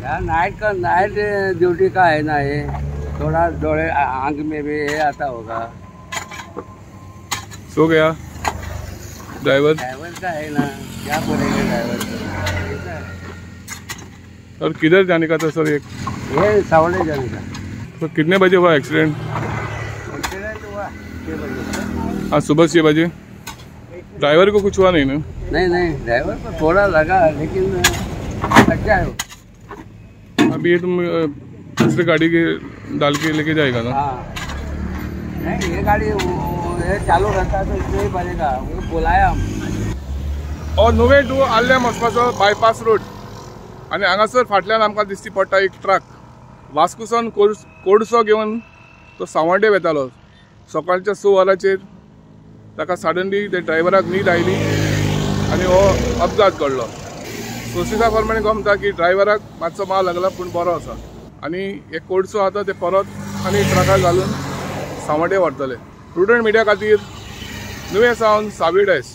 यार night duty का है ना ये, थोड़ा दौड़े आंख में भी ये आता होगा। सो गया ड्राइवर का है ना, क्या बोलेंगे ड्राइवर को। और किधर जाने का था सर? ये सावड़े जाने का। तो कितने बजे हुआ एक्सीडेंट? हुआ 6 बजे। आज सुबह 6 बजे। ड्राइवर को कुछ हुआ नहीं ना? नहीं, ड्राइवर को थोड़ा लगा, लेकिन अच्छा है। अभी ये तुम दूसरी गाड़ी के डाल के लेके जाएगा ना? हाँ, नहीं ये गाड़ी ये चालू रहता तो इसमें ही बनेगा, वो बोलाया हम। और नुवे टू आल्ल्याम वचपाचो बायपास रोड आनी हांगासर फाटल्यान आमकां दिश्टी पडटा एक ट्रक वास्कोसान कोडसो घेवन तो सावड्डे वेतालो। सकाळच्या 6 वरांचेर ताका सडनली त्या ड्रायव्हराक न्हीद आयली आनी हो अपघात घडलो। सोर्सिसा प्रमाणे गमता की ड्रायव्हराक मातसो मार लागला पूण बरो आसा आनी एक कोडसो आतां ते परत आनी ट्रकाक घालून सावड्डे व्हरतले। प्रुडंट मिडिया खातीर नुवे सावन साविडेस।